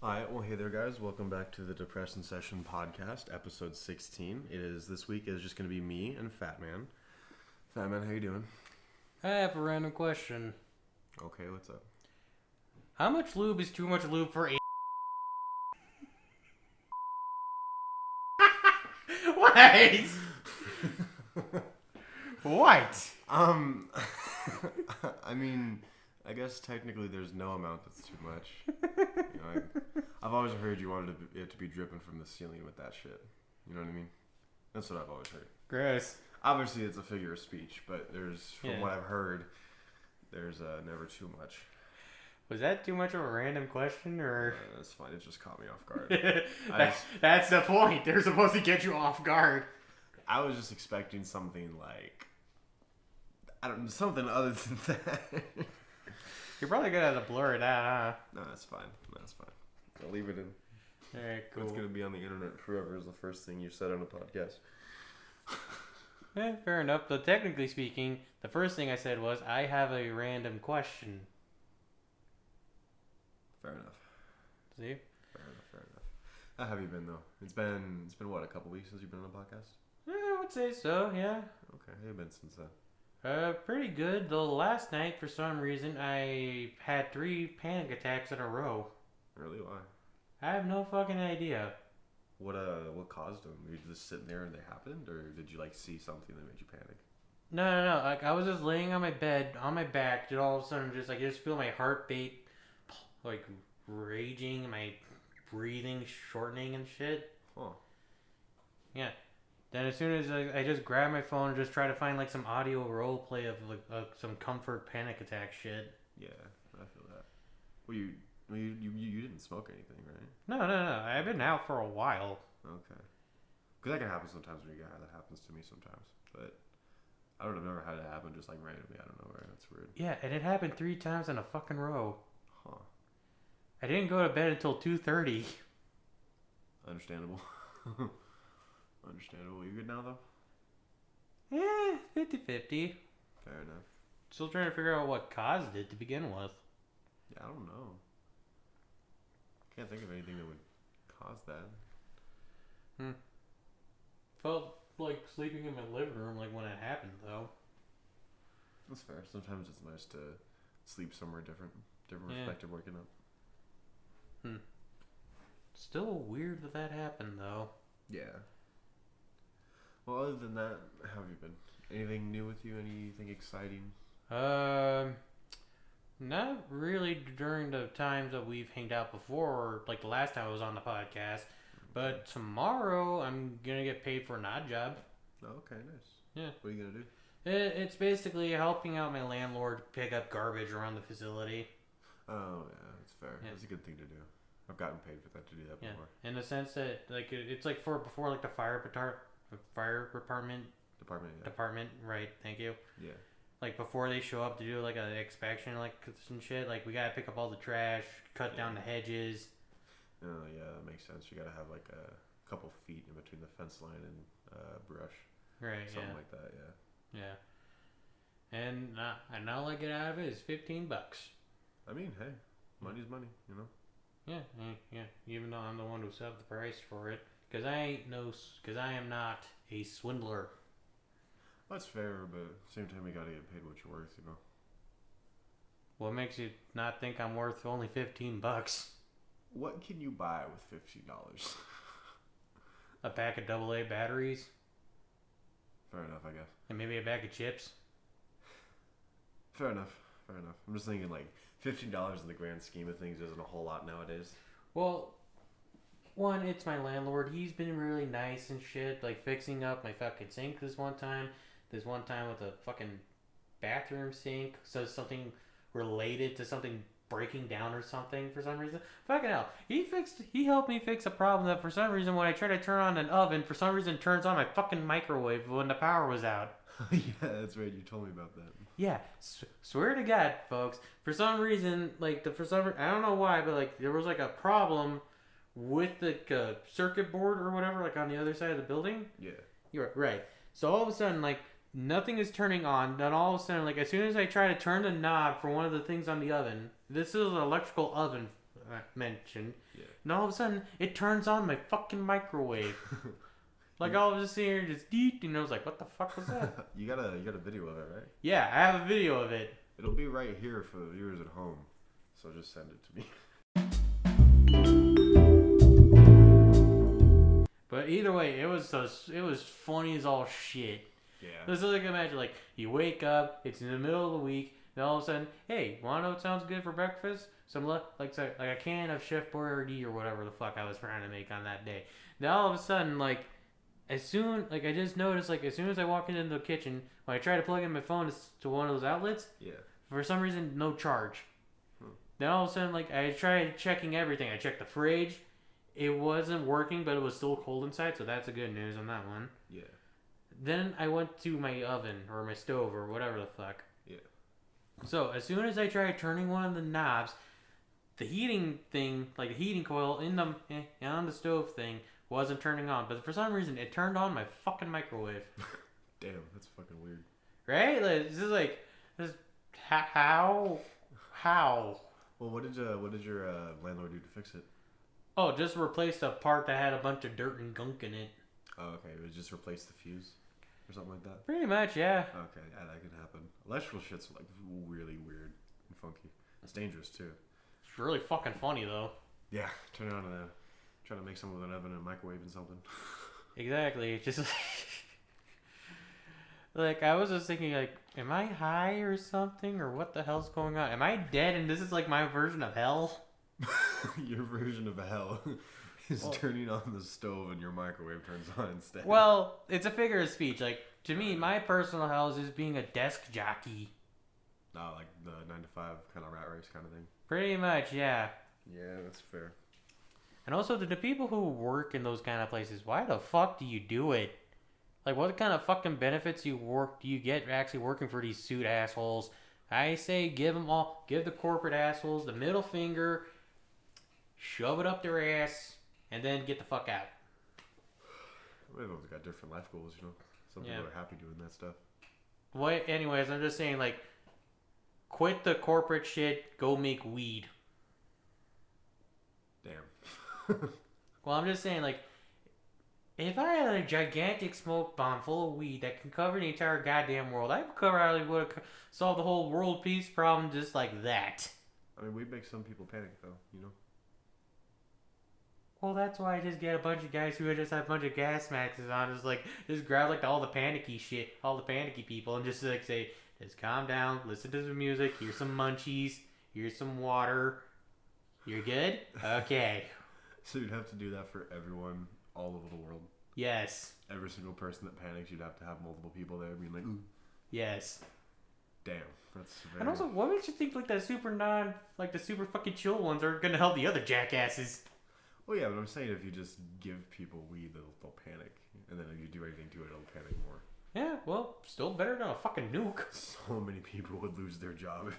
Hi, well, hey there, guys. Welcome back to the Depression Session podcast, episode 16. This week is just going to be me and FatMan. FatMan, how you doing? I have a random question. Okay, what's up? How much lube is too much lube for a... What? What? I mean, I guess technically there's no amount that's too much. I've always heard you wanted it to be dripping from the ceiling with that shit. You know what I mean? That's what I've always heard. Gross. Obviously, it's a figure of speech, but from Yeah. what I've heard, there's never too much. Was that too much of a random question, or... That's fine. It just caught me off guard. That's the point. They're supposed to get you off guard. I was just expecting something like... something other than that. You're probably gonna have to blur it out, No, that's fine. I'll leave it in. huh? Alright, cool. It's going to be on the internet forever is the first thing you said on a podcast. Fair enough, but technically speaking, the first thing I said was, I have a random question. Fair enough. See? Fair enough. How have you been, though? It's been what, a couple weeks since you've been on a podcast? I would say so, yeah. Okay, how have you been since then? Pretty good. Though last night, for some reason, I had 3 panic attacks in a row. Really? Why? I have no fucking idea. What caused them? Were you just sitting there and they happened? Or did you, see something that made you panic? No. Like, I was just laying on my bed, on my back, and all of a sudden, just feel my heartbeat, raging, my breathing shortening and shit. Huh. Yeah. Then as soon as I just grab my phone and just try to find, some audio role play of, some comfort panic attack shit. Yeah, I feel that. Well, you didn't smoke anything, right? No. I've been out for a while. Okay. Because that can happen sometimes when you get high. That happens to me sometimes. But I've never had it happen just randomly out of nowhere. That's weird. Yeah, and it happened 3 times in a fucking row. Huh. I didn't go to bed until 2:30. Understandable. Understandable. You good now, though? 50-50. Fair enough. Still trying to figure out what caused it to begin with. Yeah, I don't know. Can't think of anything that would cause that. Felt like sleeping in my living room when it happened, though. That's fair. Sometimes it's nice to sleep somewhere different perspective waking up. Still weird that happened, though. Yeah. Well, other than that, how have you been? Anything new with you? Anything exciting? Not really during the times that we've hanged out before, like the last time I was on the podcast. But tomorrow, I'm gonna get paid for an odd job. Oh, okay, nice. Yeah. What are you gonna do? It's basically helping out my landlord pick up garbage around the facility. Oh, yeah, that's fair. Yeah. That's a good thing to do. I've gotten paid for that to do that before. In the sense that it's before the fire department. Department, right? Thank you. Yeah. Before they show up to do an inspection and shit, we gotta pick up all the trash, cut down the hedges. Oh yeah, that makes sense. You gotta have a couple feet in between the fence line and brush. Right. Something like that. Yeah. Yeah. And all I get out of it is $15. I mean, hey, money's money, you know. Yeah. Even though I'm the one who set up the price for it, because I am not a swindler. That's fair, but at the same time, you gotta get paid what you're worth, you know. What makes you not think I'm worth only $15? What can you buy with $15? A pack of AA batteries. Fair enough, I guess. And maybe a bag of chips. Fair enough. I'm just thinking $15 in the grand scheme of things isn't a whole lot nowadays. Well, one, it's my landlord. He's been really nice and shit, fixing up my fucking sink this one time with a fucking bathroom sink. So something related to something breaking down or something for some reason. Fucking hell. He helped me fix a problem that for some reason when I try to turn on an oven, for some reason turns on my fucking microwave when the power was out. Yeah, that's right. You told me about that. Yeah, swear to God, folks. For some reason, I don't know why, but there was a problem with the circuit board or whatever, on the other side of the building. Yeah. You're right. So all of a sudden, nothing is turning on. Then all of a sudden, as soon as I try to turn the knob for one of the things on the oven, this is an electrical oven, mentioned. Yeah. And all of a sudden, it turns on my fucking microwave. Like all of a sudden, just deep, and I was like, "What the fuck was that?" You got a video of it, right? Yeah, I have a video of it. It'll be right here for the viewers at home, so just send it to me. But either way, it was funny as all shit. Yeah. This is like, imagine, like, you wake up, it's in the middle of the week, and all of a sudden, hey, wanna know what sounds good for breakfast? Some like a can of Chef Boyardee or whatever the fuck I was trying to make on that day. Then all of a sudden, like, I just noticed, like, as soon as I walk into the kitchen, when I try to plug in my phone to one of those outlets, Yeah. for some reason, no charge. Then all of a sudden, like, I tried checking everything. I checked the fridge. It wasn't working, but it was still cold inside, so that's a good news on that one. Yeah. Then I went to my oven, or my stove, or whatever the fuck. Yeah. So, as soon as I tried turning one of the knobs, the heating thing, like the heating coil on the stove thing, wasn't turning on. But for some reason, it turned on my fucking microwave. Damn, that's fucking weird. Right? Like, it's just like, how? Well, what did your landlord do to fix it? Oh, just replaced a part that had a bunch of dirt and gunk in it. Oh, okay. It was just replace the fuse or something like that? Pretty much, yeah. Okay, yeah, that can happen. Electrical shit's like really weird and funky. It's dangerous too. It's really fucking funny though. Yeah, turn it on trying to make something with an oven and a microwave and something. Exactly. Just like I was just thinking, like, am I high or something, or what the hell's going on? Am I dead and this is like my version of hell? Your version of hell is turning on the stove and your microwave turns on instead. Well, it's a figure of speech. Like, to me, my personal hell is just being a desk jockey. No, like the 9 to 5 kind of rat race kind of thing. Pretty much, yeah. Yeah, that's fair. And also, to the people who work in those kind of places, why the fuck do you do it? Like, what kind of fucking benefits do you get actually working for these suit assholes? I say give the corporate assholes the middle finger, shove it up their ass, and then get the fuck out. Everyone's got different life goals, you know. Some people are happy doing that stuff. Well, anyways, I'm just saying, like, quit the corporate shit, go make weed. Damn. Well, I'm just saying, like, if I had a gigantic smoke bomb full of weed that can cover the entire goddamn world, I probably would have solved the whole world peace problem just like that. I mean, we'd make some people panic, though, you know? Well, that's why I just get a bunch of guys who just have a bunch of gas masks on, just grab, like, all the panicky shit, all the panicky people, and just, like, say, just calm down, listen to the music, here's some munchies, here's some water. You're good? Okay. So you'd have to do that for everyone all over the world? Yes. Every single person that panics, you'd have to have multiple people there being like, ooh. Yes. Damn. That's very... And also, what makes you think, like, the super fucking chill ones are gonna help the other jackasses? Well, yeah, but I'm saying if you just give people weed, they'll panic. And then if you do anything to it, it'll panic more. Yeah, well, still better than a fucking nuke. So many people would lose their job.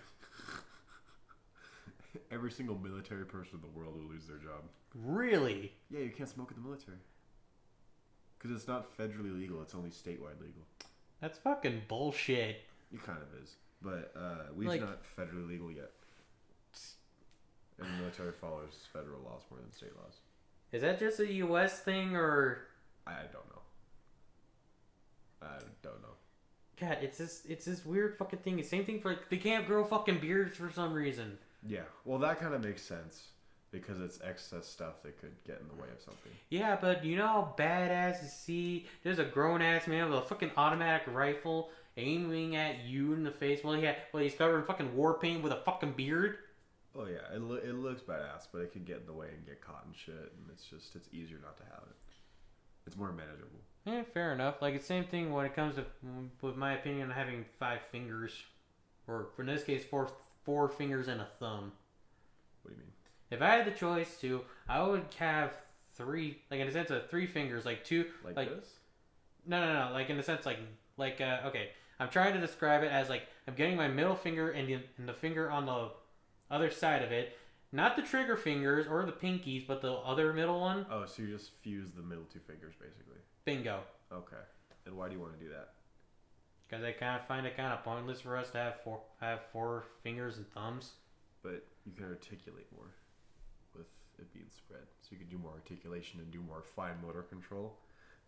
Every single military person in the world would lose their job. Really? Yeah, you can't smoke in the military. Because it's not federally legal, it's only statewide legal. That's fucking bullshit. It kind of is. But weed's not federally legal yet. And the military follows federal laws more than state laws. Is that just a U.S. thing, or...? I don't know. God, it's this weird fucking thing. It's the same thing for, like, they can't grow fucking beards for some reason. Yeah, well, that kind of makes sense. Because it's excess stuff that could get in the way of something. Yeah, but you know how badass to see there's a grown-ass man with a fucking automatic rifle aiming at you in the face while he's covered in fucking war paint with a fucking beard? Oh yeah, it looks badass, but it could get in the way and get caught and shit, and it's easier not to have it. It's more manageable. Yeah, fair enough. Like, it's the same thing when it comes to, with my opinion, having 5 fingers. Or, in this case, four fingers and a thumb. What do you mean? If I had the choice to, I would have 3, like, in a sense of 3 fingers, like 2... Like this? No, like, in a sense, okay. I'm trying to describe it as, like, I'm getting my middle finger and the finger on the other side of it. Not the trigger fingers or the pinkies, but the other middle one. Oh, so you just fuse the middle 2 fingers, basically. Bingo. Okay. And why do you want to do that? Because I kind of find it kind of pointless for us to have four fingers and thumbs. But you can articulate more. it being spread. So you can do more articulation and do more fine motor control.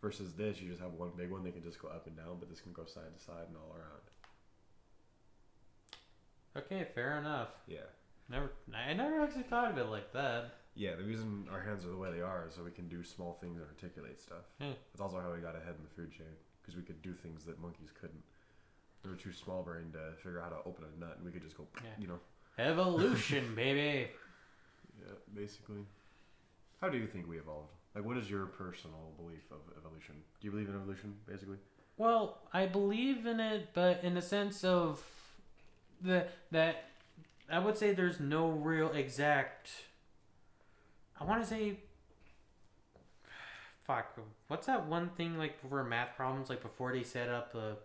Versus this, you just have one big one. They can just go up and down, but this can go side to side and all around. Okay, fair enough. Yeah. I never actually thought of it like that. Yeah, the reason our hands are the way they are is so we can do small things and articulate stuff. Yeah. That's also how we got ahead in the food chain, because we could do things that monkeys couldn't. They were too small brained to figure out how to open a nut, and we could just go, you know. Evolution, baby. Yeah, basically. How do you think we evolved? Like, what is your personal belief of evolution? Do you believe in evolution, basically? Well, I believe in it, but in the sense of that I would say there's no real exact. I want to say, fuck. What's that one thing like for math problems? Like before they set up the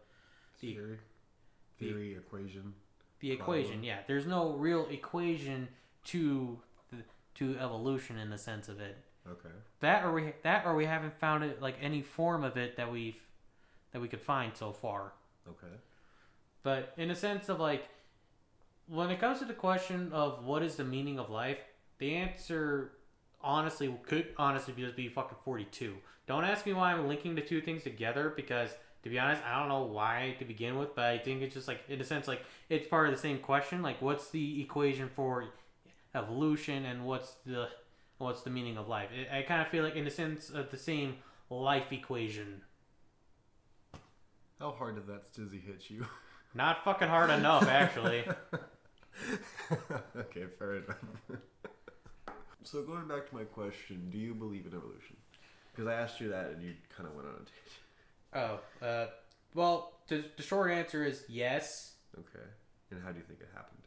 equation. The equation, yeah. There's no real equation to evolution in the sense of it. Okay. That or we haven't found it like any form of it that we could find so far. Okay. But in a sense of like, when it comes to the question of what is the meaning of life, the answer could honestly just be fucking 42. Don't ask me why I'm linking the two things together, because to be honest, I don't know why to begin with, but I think it's just like, in a sense, like it's part of the same question. Like, what's the equation for evolution and what's the meaning of life? I kind of feel like in the sense of the same life equation. How hard did that stizzy hit you? Not fucking hard enough, actually. Okay, fair enough. So going back to my question, do you believe in evolution? Because I asked you that and you kind of went on a tangent. Well, the short answer is yes. Okay. And how do you think it happened?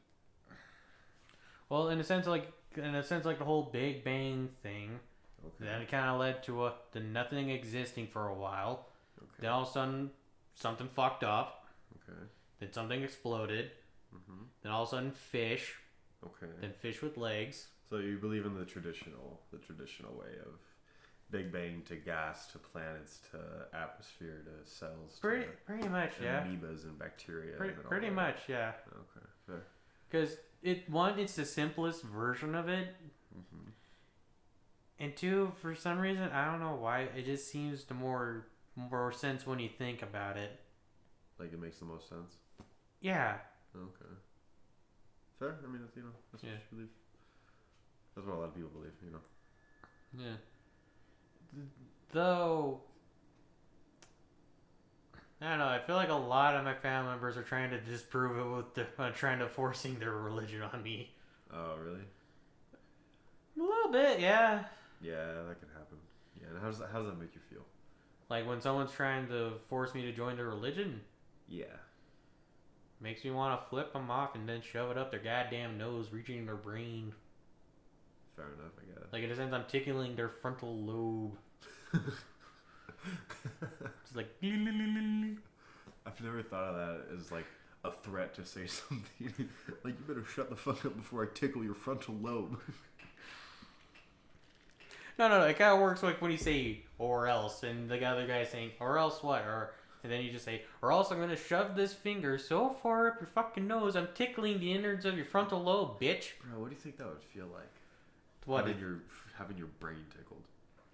Well, in a sense like the whole Big Bang thing, okay. then it kind of led to the nothing existing for a while. Okay. Then all of a sudden, something fucked up. Okay. Then something exploded. Mm-hmm. Then all of a sudden, fish. Okay. Then fish with legs. So you believe in the traditional way of Big Bang to gas to planets to atmosphere to cells pretty much, yeah. Amoebas and bacteria. Pretty much, yeah. Okay, fair. Because it's the simplest version of it. Mm-hmm. And two, for some reason, I don't know why, it just seems to more sense when you think about it. Like it makes the most sense? Yeah. Okay. Fair. I mean, that's what you believe. That's what a lot of people believe, Yeah. Though, I don't know, I feel like a lot of my family members are trying to disprove it with trying to forcing their religion on me. Oh, really? A little bit, yeah. Yeah, that could happen. Yeah, and how does that make you feel? Like when someone's trying to force me to join their religion? Yeah. Makes me want to flip them off and then shove it up their goddamn nose, reaching their brain. Fair enough, I guess. Like in a sense, I'm tickling their frontal lobe. Just like. I've never thought of that as like a threat to say something. Like, you better shut the fuck up before I tickle your frontal lobe. No. It kind of works like when you say "or else," and the other guy's saying "or else what?" And then you just say, "or else I'm gonna shove this finger so far up your fucking nose, I'm tickling the innards of your frontal lobe, bitch." Bro, what do you think that would feel like? What? Having your brain tickled.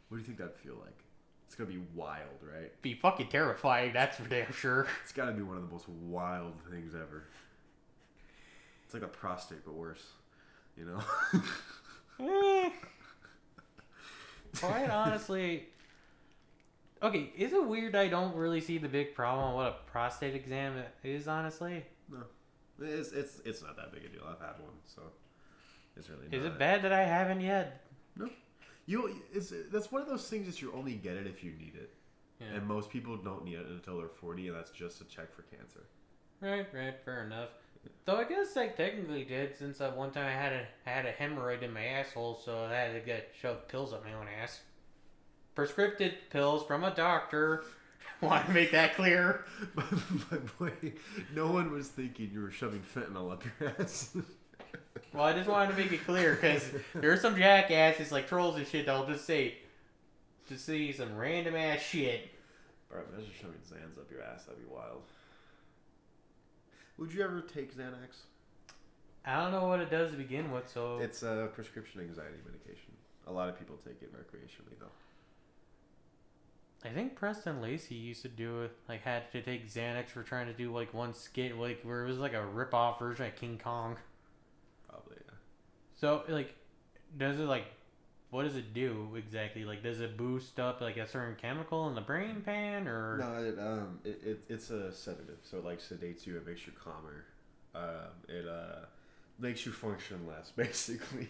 What do you think that'd feel like? It's gonna be wild, right? Be fucking terrifying, that's for damn sure. It's gotta be one of the most wild things ever. It's like a prostate, but worse. You know? Quite honestly. Okay, is it weird I don't really see the big problem on what a prostate exam is, honestly? No. It's not that big a deal. I've had one, so it's really not. Is it bad that I haven't yet? No. That's one of those things that you only get it if you need it. Yeah. And most people don't need it until they're 40, and that's just to check for cancer. Right, fair enough. Though I guess I technically did, since one time I had a hemorrhoid in my asshole, so I had to get shoved pills up my own ass. Prescriptive pills from a doctor. Want to make that clear? By the way, no one was thinking you were shoving fentanyl up your ass. Well, I just wanted to make it clear, because there are some jackasses like trolls and shit that'll just say some random ass shit. Bro, imagine shoving Xans up your ass. That'd be wild. Would you ever take Xanax? I don't know what it does to begin with, so... It's a prescription anxiety medication. A lot of people take it recreationally though. I think Preston Lacey used to do it. Like, had to take Xanax for trying to do like one skit, like where it was like a rip-off version of King Kong. Probably, yeah. So, like, does it like, what does it do exactly? Like, does it boost up like a certain chemical in the brain pan, or No, it's a sedative, so it like sedates you. It makes you calmer. It makes you function less, basically.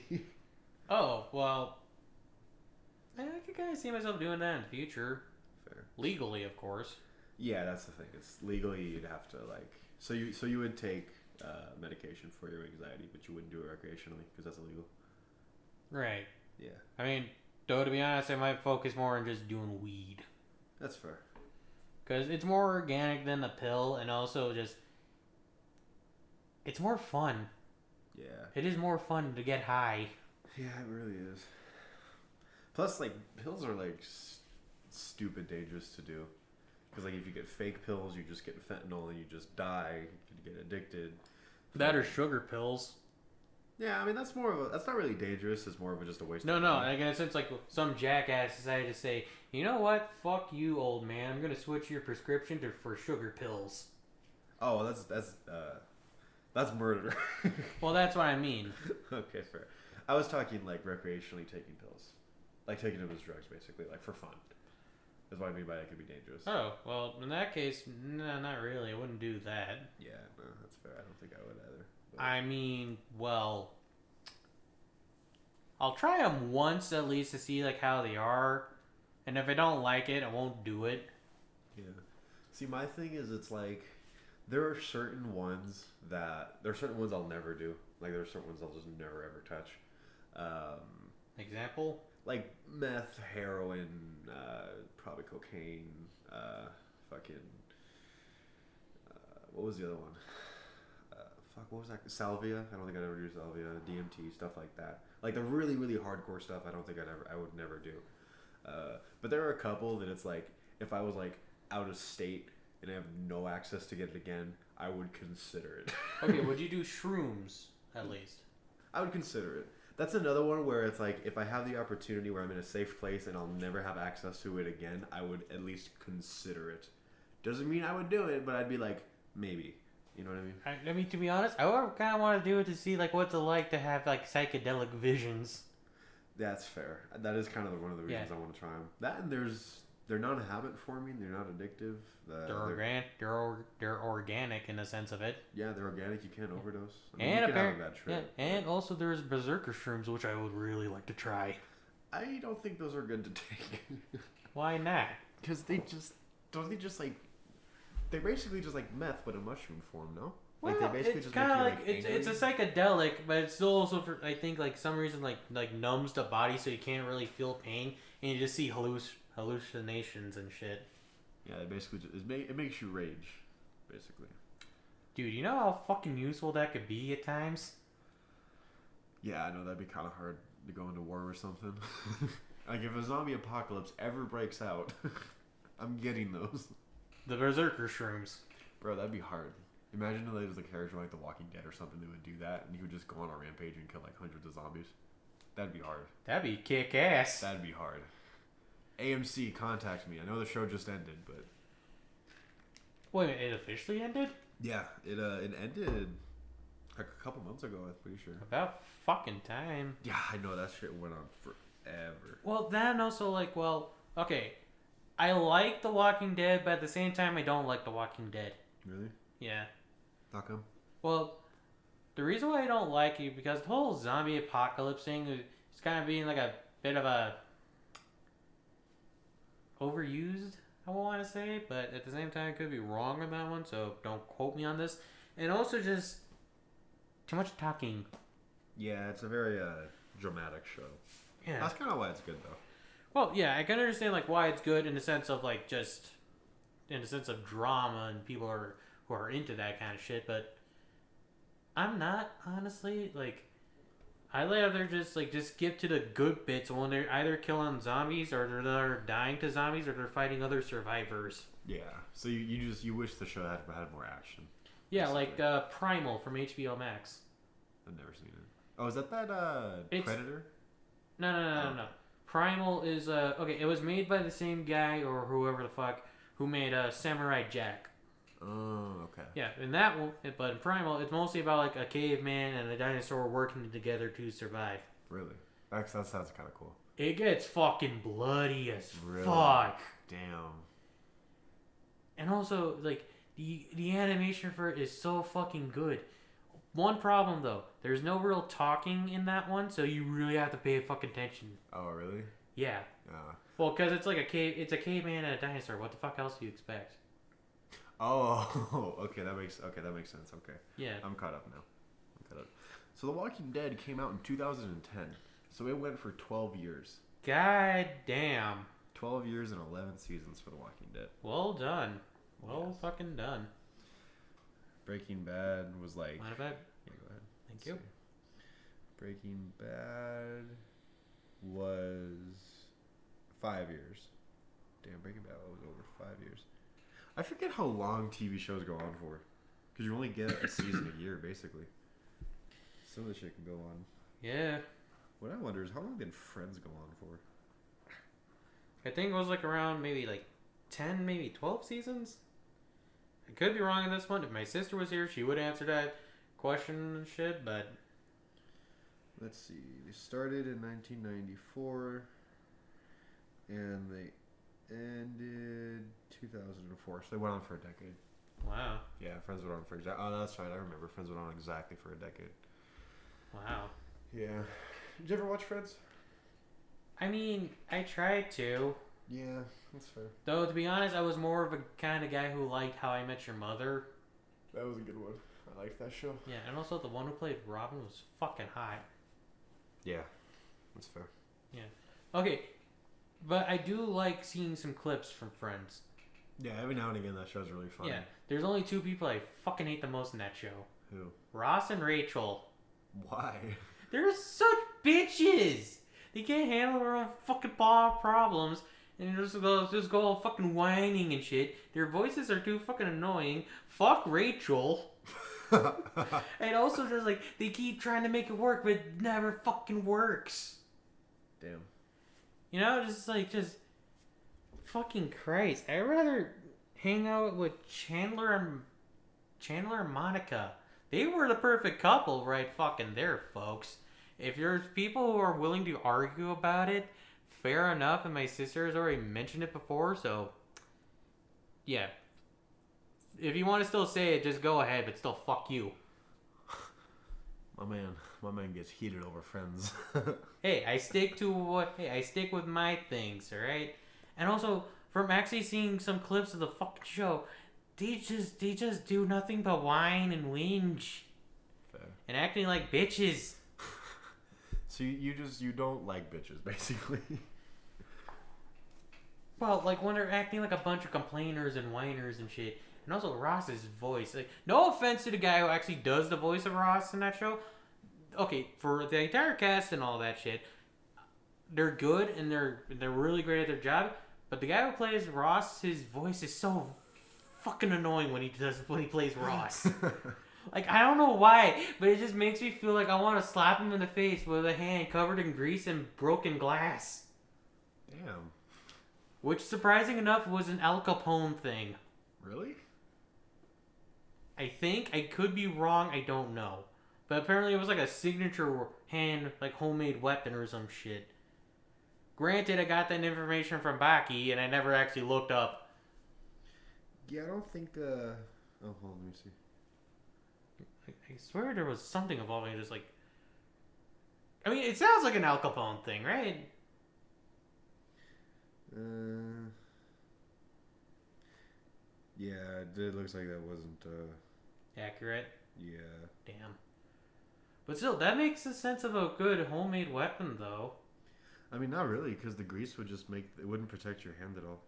Oh, well, I could kind of see myself doing that in the future. Fair. Legally, of course. Yeah, that's the thing. It's legally you'd have to like. So you would take medication for your anxiety, but you wouldn't do it recreationally because that's illegal. Right. Yeah. I mean, though, to be honest, I might focus more on just doing weed. That's fair. Because it's more organic than the pill, and also just... It's more fun. Yeah. It is more fun to get high. Yeah, it really is. Plus, like, pills are, like, stupid dangerous to do. Because, like, if you get fake pills, you just get fentanyl and you just die. You could get addicted. That or sugar pills. Yeah, I mean, that's not really dangerous. It's more of just a waste No, of no. money. Like, in a sense, like, some jackass decided to say, you know what? Fuck you, old man. I'm going to switch your prescription for sugar pills. Oh, that's murder. Well, that's what I mean. Okay, fair. I was talking, like, recreationally taking pills. Like, taking them as drugs, basically. Like, for fun. That's what I mean by it could be dangerous. Oh, well, in that case, no, not really. I wouldn't do that. Yeah, no, that's fair. I don't think I would either. But... I mean, well, I'll try them once at least to see like how they are, and if I don't like it, I won't do it. Yeah. See, my thing is, it's like there are certain ones I'll never do. Like there are certain ones I'll just never ever touch. Example? Like meth, heroin, probably cocaine, fucking. What was the other one? What was that? Salvia. I don't think I'd ever do salvia. DMT, stuff like that. Like the really, really hardcore stuff. I don't think I would never do. But there are a couple that it's like if I was like out of state and I have no access to get it again, I would consider it. Okay, would you do shrooms at least? I would consider it. That's another one where it's like if I have the opportunity where I'm in a safe place and I'll never have access to it again, I would at least consider it. Doesn't mean I would do it, but I'd be like, maybe. You know what I mean? I mean, to be honest, I would kind of want to do it to see like what's it like to have like psychedelic visions. That's fair. That is kind of one of the reasons I want to try them. That and they're not a habit forming. They're not addictive. They're organic in the sense of it. Yeah, they're organic. You can't overdose. I mean, And you can have a bad trip. Yeah, and also there's berserker shrooms, which I would really like to try. I don't think those are good to take. Why not? Because they basically just like meth, but in mushroom form, no? Well, Like they basically it's just kind make of you, like angry. it's a psychedelic, but it's still also for I think like some reason like numbs the body so you can't really feel pain and you just see hallucinations and shit. Yeah, it basically it makes you rage, basically. Dude, you know how fucking useful that could be at times? Yeah, I know that'd be kind of hard to go into war or something. Like if a zombie apocalypse ever breaks out, I'm getting those. The berserker shrooms. Bro, that'd be hard. Imagine if there was a character like The Walking Dead or something that would do that, and he would just go on a rampage and kill like hundreds of zombies. That'd be hard. That'd be kick ass. That'd be hard. AMC, contact me. I know the show just ended, but Wait, it officially ended? yeah, it ended like a couple months ago. I'm pretty sure. About fucking time. Yeah, I know that shit went on forever. Well, then also like, well, okay, I like The Walking Dead, but at the same time, I don't like The Walking Dead. Really? Yeah. How come? Well, the reason why I don't like it because the whole zombie apocalypse thing is kind of being like a bit of a overused, I want to say, but at the same time, I could be wrong on that one, so don't quote me on this. And also just too much talking. Yeah, it's a very dramatic show. Yeah. That's kind of why it's good, though. Well, yeah, I can understand like why it's good in the sense of like just in the sense of drama and people who are into that kind of shit, but I'm not honestly like I rather just skip to the good bits when they're either killing zombies or they're dying to zombies or they're fighting other survivors. Yeah. So you wish the show had more action. Yeah, basically. like Primal from HBO Max. I've never seen it. Oh, is that It's- Predator? No. Primal is okay. It was made by the same guy or whoever the fuck who made Samurai Jack. Oh, okay. Yeah, in that one, but in Primal, it's mostly about like a caveman and a dinosaur working together to survive. Really? That sounds kind of cool. It gets fucking bloody as Really? fuck. Damn. And also, like, the animation for it is so fucking good. One problem, though. There's no real talking in that one, so you really have to pay fucking attention. Oh, really? Yeah. Well, because it's like it's a caveman and a dinosaur. What the fuck else do you expect? Oh, okay, that makes sense. Okay. Yeah. I'm caught up now. So The Walking Dead came out in 2010. So it went for 12 years. God damn. 12 years and 11 seasons for The Walking Dead. Well done. Well fucking done. Breaking Bad was like... Mind if I... Yeah, go ahead. Thank you. Breaking Bad was 5 years. Damn, Breaking Bad was over 5 years. I forget how long TV shows go on for. Because you only get a season a year, basically. Some of the shit can go on. Yeah. What I wonder is how long did Friends go on for? I think it was like around maybe like 10, maybe 12 seasons. I could be wrong on this one. If my sister was here, she would answer that question and shit, but... Let's see. They started in 1994. And they ended 2004. So they went on for a decade. Wow. Yeah, Friends went on for exactly... Oh, that's right. I remember. Friends went on exactly for a decade. Wow. Yeah. Did you ever watch Friends? I mean, I tried to. Yeah, that's fair. Though, to be honest, I was more of a kind of guy who liked How I Met Your Mother. That was a good one. I liked that show. Yeah, and also the one who played Robin was fucking hot. Yeah, that's fair. Yeah. Okay, but I do like seeing some clips from Friends. Yeah, every now and again that show's really funny. Yeah, there's only two people I fucking hate the most in that show. Who? Ross and Rachel. Why? They're such bitches. They can't handle their own fucking problems, and just go all fucking whining and shit. Their voices are too fucking annoying. Fuck Rachel. And also just like they keep trying to make it work, but it never fucking works. Damn. You know, just fucking Christ. I'd rather hang out with Chandler and Monica. They were the perfect couple right fucking there, folks. If there's people who are willing to argue about it, fair enough, and my sister has already mentioned it before, so yeah. If you want to still say it, just go ahead, but still fuck you. My man gets heated over Friends. Hey, I stick with my things, alright? And also, from actually seeing some clips of the fucking show, they just do nothing but whine and whinge. Fair. And acting like bitches. So you don't like bitches, basically. Well, like when they're acting like a bunch of complainers and whiners and shit. And also Ross's voice. Like, no offense to the guy who actually does the voice of Ross in that show. Okay, for the entire cast and all that shit, they're good and they're really great at their job. But the guy who plays Ross, his voice is so fucking annoying when he plays Ross. Like, I don't know why, but it just makes me feel like I want to slap him in the face with a hand covered in grease and broken glass. Damn. Which, surprising enough, was an Al Capone thing. Really? I think. I could be wrong. I don't know. But apparently it was like a signature hand, like homemade weapon or some shit. Granted, I got that information from Baki, and I never actually looked up. Yeah, I don't think, Oh, hold on, let me see. I swear there was something involving just like... I mean, it sounds like an Al Capone thing, right? Yeah, it looks like that wasn't, Accurate? Yeah. Damn. But still, that makes a sense of a good homemade weapon, though. I mean, not really, because the grease would just it wouldn't protect your hand at all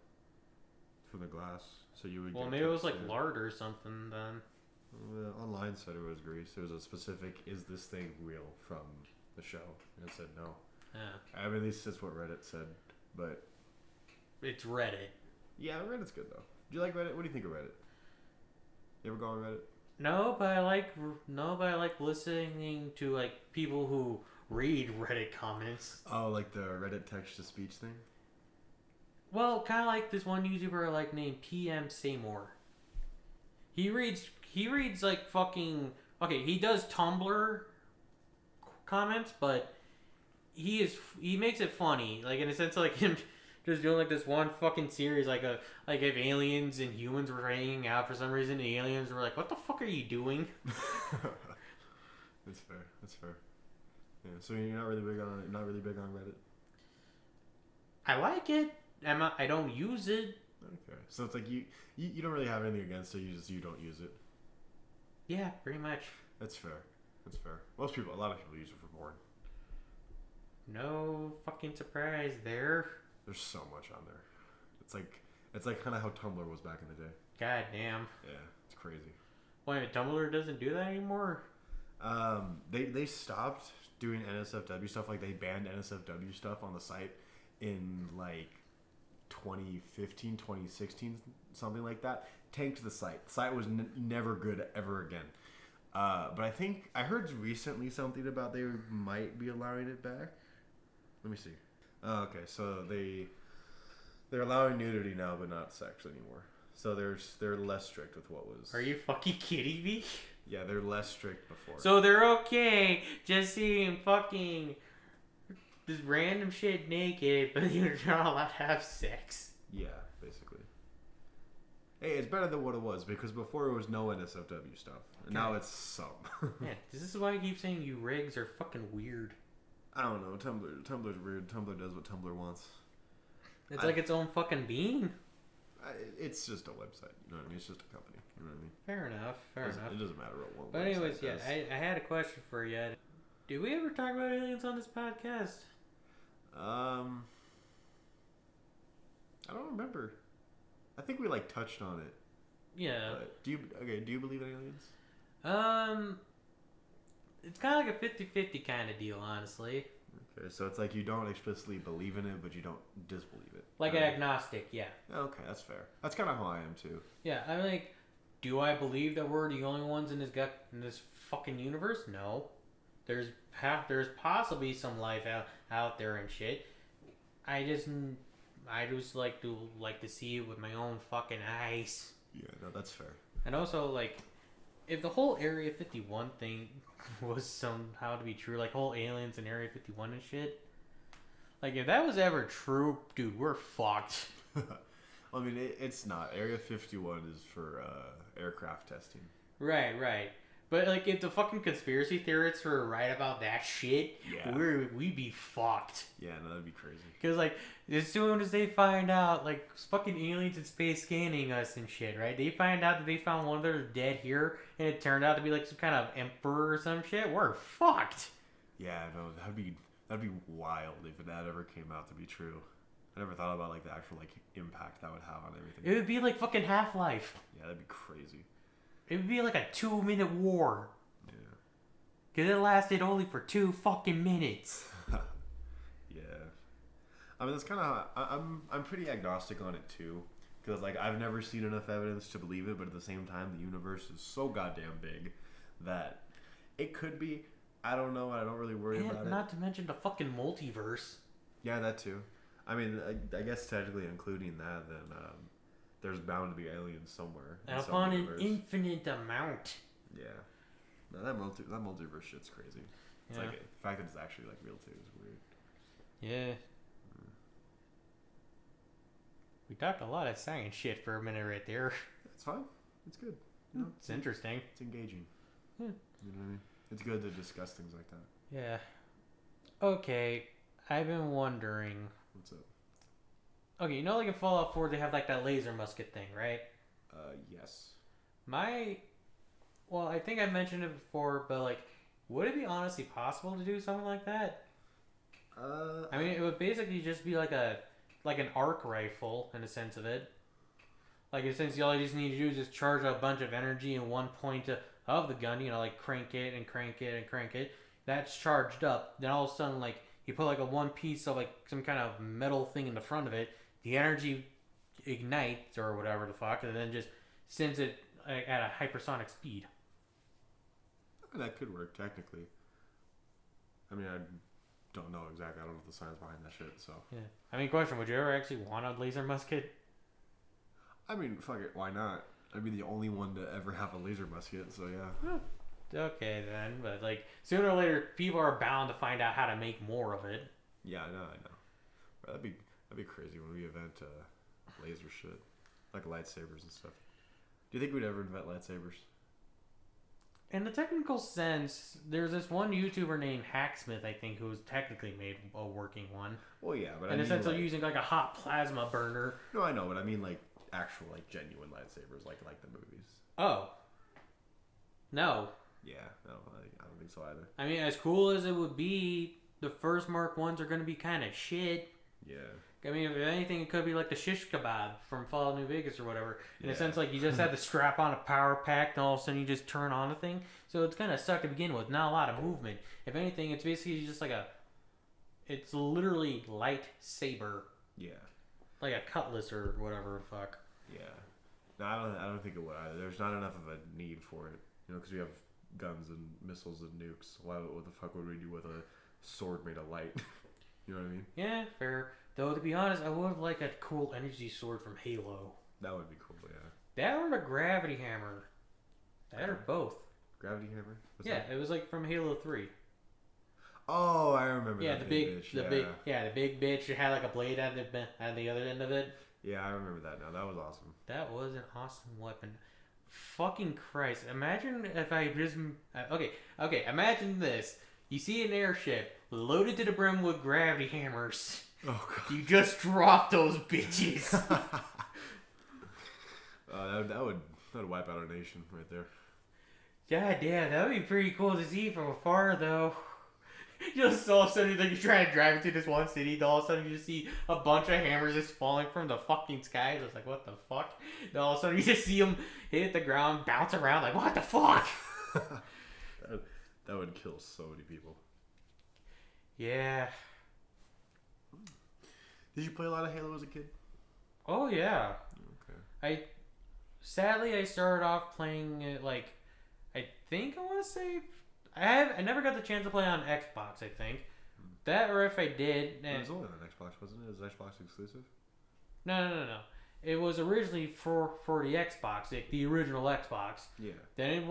from the glass. So you would. Well, maybe it was like lard or something then. Well, online said it was grease. It was a specific "is this thing real" from the show, and it said no. Yeah. I mean, at least that's what Reddit said, but it's Reddit. Yeah, Reddit's good though. Do you like Reddit? What do you think of Reddit? You ever go on Reddit? No, but I like listening to like people who read Reddit comments. Oh, like the Reddit text-to-speech thing? Well, kind of like this one YouTuber like named PM Seymour. He reads like fucking... Okay, he does Tumblr comments, but he makes it funny. Like, in a sense, like him just doing like this one fucking series, like if aliens and humans were hanging out for some reason, the aliens were like, "What the fuck are you doing?" That's fair. That's fair. Yeah. So you're not really big on Reddit. I like it. I don't use it. Okay. So it's like you don't really have anything against it. You don't use it. Yeah, pretty much. That's fair. That's fair. A lot of people use it for porn. No fucking surprise there. There's so much on there. It's like kind of how Tumblr was back in the day. God damn. Yeah, it's crazy. Wait, Tumblr doesn't do that anymore? They stopped doing NSFW stuff. Like, they banned NSFW stuff on the site in like 2015, 2016, something like that. Tanked the site. The site was never good ever again. But I heard recently something about they might be allowing it back. Let me see. Oh, okay, so they're allowing nudity now, but not sex anymore. So they're less strict with what was. Are you fucking kidding me? Yeah, they're less strict before. So they're okay just seeing fucking just random shit naked, but you're not allowed to have sex. Yeah, basically. Hey, it's better than what it was, because before it was no NSFW stuff. And now it's some. Yeah, this is why I keep saying you rigs are fucking weird. I don't know. Tumblr's weird. Tumblr does what Tumblr wants. It's like its own fucking being. It's just a website. You know what I mean? It's just a company. You know what I mean? Fair enough. It doesn't matter what one. But anyways, yeah, I had a question for you. Did we ever talk about aliens on this podcast? I don't remember. I think we like touched on it. Yeah. But do you believe in aliens? It's kind of like a 50-50 kind of deal, honestly. Okay, so it's like you don't explicitly believe in it, but you don't disbelieve it. Like an agnostic, yeah. Okay, that's fair. That's kind of how I am too. Yeah, I'm like, do I believe that we're the only ones in this fucking universe? No. There's possibly some life out there and shit. I just like to see it with my own fucking eyes. Yeah, no, that's fair. And also, like, if the whole Area 51 thing was somehow to be true, like whole aliens in Area 51 and shit, like if that was ever true, dude, we're fucked. I mean, it's not. Area 51 is for aircraft testing. Right. But like, if the fucking conspiracy theorists were right about that shit, yeah, we'd be fucked. Yeah, no, that'd be crazy. Because like, as soon as they find out, like, fucking aliens in space scanning us and shit, right? They find out that they found one of their dead here, and it turned out to be like some kind of emperor or some shit. We're fucked. Yeah, no, that'd be wild if that ever came out to be true. I never thought about like the actual like impact that would have on everything. It would be like fucking Half-Life. Yeah, that'd be crazy. It would be like a 2-minute war. Yeah. Because it lasted only for 2 fucking minutes. Yeah. I mean, that's kind of I'm pretty agnostic on it too, because like I've never seen enough evidence to believe it, but at the same time, the universe is so goddamn big that it could be. I don't know. I don't really worry about it. Not to mention the fucking multiverse. Yeah, that too. I mean, I guess technically including that, then there's bound to be aliens somewhere. And upon an infinite amount. Yeah. No, that multiverse shit's crazy. It's like the fact that it's actually like real too is weird. Yeah. We talked a lot of science shit for a minute right there. It's fine. It's good. You know, it's interesting. It's engaging. Yeah. You know what I mean? It's good to discuss things like that. Yeah. Okay. I've been wondering. What's up? Okay, you know, like in Fallout 4, they have like that laser musket thing, right? Yes. Well, I think I mentioned it before, but like, would it be honestly possible to do something like that? I mean, it would basically just be like an arc rifle in a sense of it. Like, in a sense, all you just need to do is just charge a bunch of energy in one point of the gun, you know, like crank it and crank it and crank it. That's charged up. Then all of a sudden, like, you put like a one piece of like some kind of metal thing in the front of it. The energy ignites or whatever the fuck, and then just sends it at a hypersonic speed. That could work technically. I mean, I don't know exactly. I don't know the science behind that shit. So. Yeah. I mean, question: would you ever actually want a laser musket? I mean, fuck it. Why not? I'd be the only one to ever have a laser musket. So yeah. Okay then, but like sooner or later, people are bound to find out how to make more of it. Yeah, I know. Bro, that'd be crazy when we invent laser shit, like lightsabers and stuff. Do you think we'd ever invent lightsabers? In the technical sense, there's this one YouTuber named Hacksmith, I think, who's technically made a working one. Well, yeah, but in the sense of using like a hot plasma burner. No, I know, but I mean like actual, like genuine lightsabers, like the movies. Oh. No. Yeah, I don't think so either. I mean, as cool as it would be, the first Mark 1s are going to be kind of shit. Yeah. I mean, if anything, it could be like the shish kebab from Fallout New Vegas or whatever. In a sense, like you just had to strap on a power pack, and all of a sudden you just turn on the thing. So it's kind of stuck to begin with, not a lot of movement. If anything, it's basically just like it's literally lightsaber. Yeah. Like a cutlass or whatever the fuck. Yeah. No, I don't think it would either. There's not enough of a need for it, because we have guns and missiles and nukes. What the fuck would we do with a sword made of light? You know what I mean? Yeah, fair. Though, to be honest, I would like a cool energy sword from Halo. That would be cool, yeah. That or a gravity hammer. That or both. Gravity hammer? What's that? It was like from Halo 3. Oh, I remember that. The big bitch. It had like a blade at the other end of it. Yeah, I remember that now. That was awesome. That was an awesome weapon. Fucking Christ. Imagine if I just... Okay, imagine this. You see an airship loaded to the brim with gravity hammers. Oh, God. You just drop those bitches. That would wipe out our nation right there. God damn, that would be pretty cool to see from afar, though. Just all of a sudden, like, you're trying to drive into this one city, all of a sudden you just see a bunch of hammers just falling from the fucking sky. It's like, what the fuck? Then all of a sudden you just see them hit the ground, bounce around, like, what the fuck? That would kill so many people. Yeah. Did you play a lot of Halo as a kid? Oh, yeah. Okay. Sadly, I started off playing it, like, I think I want to say... I never got the chance to play on Xbox, I think. That, or if I did... It was only on Xbox, wasn't it? It was Xbox exclusive? No. It was originally for the Xbox, like the original Xbox. Yeah. Then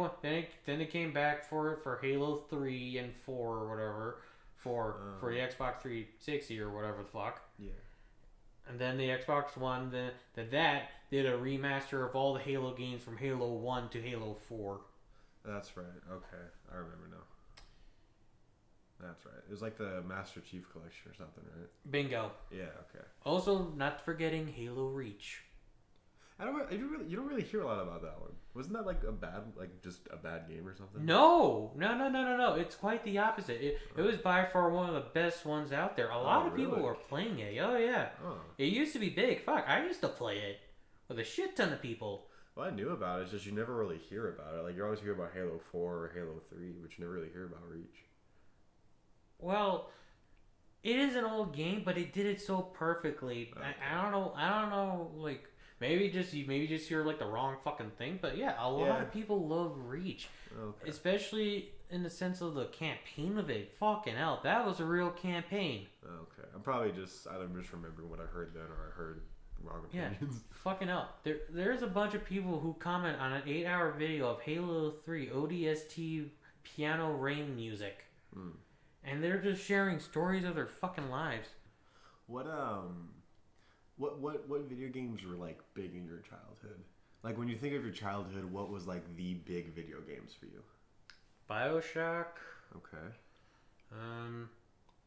it came back for Halo 3 and 4 or whatever, for the Xbox 360 or whatever the fuck. Yeah. And then the Xbox One, that did a remaster of all the Halo games from Halo 1 to Halo 4. That's right. Okay. I remember now. That's right. It was like the Master Chief Collection or something, right? Bingo. Yeah, okay. Also, not forgetting Halo Reach. You don't really hear a lot about that one. Wasn't that like just a bad game or something? No. It's quite the opposite. It was by far one of the best ones out there. A lot of people were playing it. Oh, yeah. Oh. It used to be big. Fuck, I used to play it with a shit ton of people. Well, I knew about it. It's just you never really hear about it. Like, you always hear about Halo 4 or Halo 3, but you never really hear about Reach. Well, it is an old game, but it did it so perfectly. Okay. I don't know, like, maybe just you're like the wrong fucking thing, but yeah, a lot of people love Reach. Okay. Especially in the sense of the campaign of it. Fucking hell, that was a real campaign. Okay. I'm probably just either misremembering what I heard then or I heard wrong opinions. Yeah, fucking hell. There's a bunch of people who comment on an 8-hour video of Halo 3 ODST piano rain music. And they're just sharing stories of their fucking lives. What video games were like big in your childhood? Like, when you think of your childhood, what was like the big video games for you? BioShock. Okay.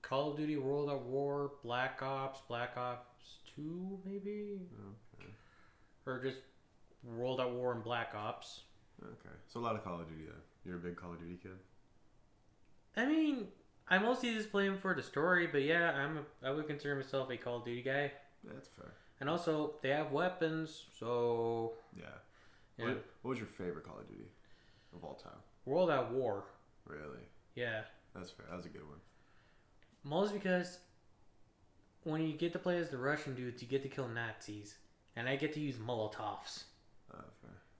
Call of Duty World at War, Black Ops 2 maybe? Okay. Or just World at War and Black Ops. Okay. So a lot of Call of Duty then. You're a big Call of Duty kid? I mean, I mostly just play them for the story, but yeah, I would consider myself a Call of Duty guy. That's fair. And also, they have weapons, so... Yeah. What was your favorite Call of Duty of all time? World at War. Really? Yeah. That's fair. That was a good one. Mostly because when you get to play as the Russian dudes, you get to kill Nazis. And I get to use Molotovs. Fair.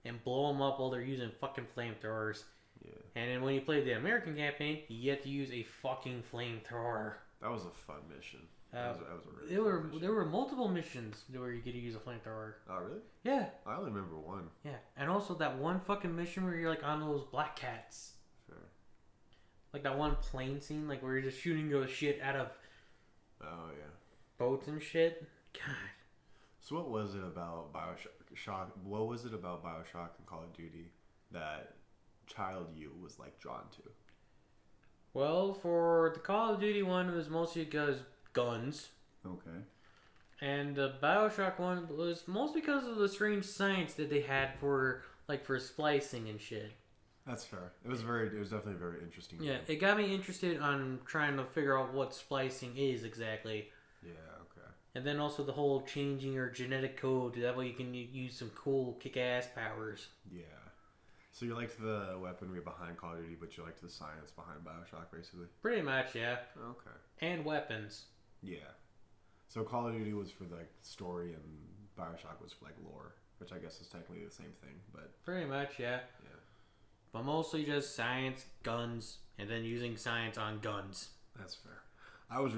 And blow them up while they're using fucking flamethrowers. Yeah. And then when you played the American campaign, you had to use a fucking flamethrower. That was a fun mission. That was a really fun mission. There were multiple missions where you get to use a flamethrower. Oh, really? Yeah. I only remember one. Yeah. And also that one fucking mission where you're like on those black cats. Fair. Like that one plane scene, like where you're just shooting the shit out of boats and shit. God. So what was it about Bioshock? What was it about Bioshock and Call of Duty that child you was like drawn to? Well, for the Call of Duty one, it was mostly because guns. Okay. And the Bioshock one was mostly because of the strange science that they had for splicing and shit. That's fair. It was definitely a very interesting Yeah, game. it got me interested on trying to figure out what splicing is exactly. Yeah, okay. And then also the whole changing your genetic code, that way you can use some cool kick-ass powers. Yeah. So you liked the weaponry behind Call of Duty, but you liked the science behind Bioshock, basically? Pretty much, yeah. Okay. And weapons. Yeah. So Call of Duty was for like story, and Bioshock was for like lore, which I guess is technically the same thing, but pretty much, yeah. Yeah. But mostly just science, guns, and then using science on guns. That's fair. I was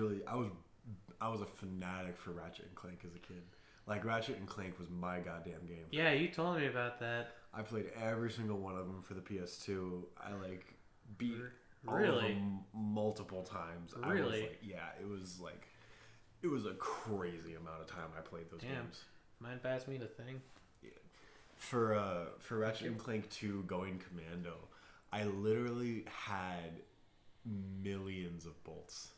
a fanatic for Ratchet and Clank as a kid. Like Ratchet and Clank was my goddamn game. Yeah, you told me about that. I played every single one of them for the PS2. I like beat all of Really? them multiple times. Really? It was a crazy amount of time I played those games. Mine passed me the thing. Yeah. For Ratchet and Clank 2 Going Commando, I literally had millions of bolts.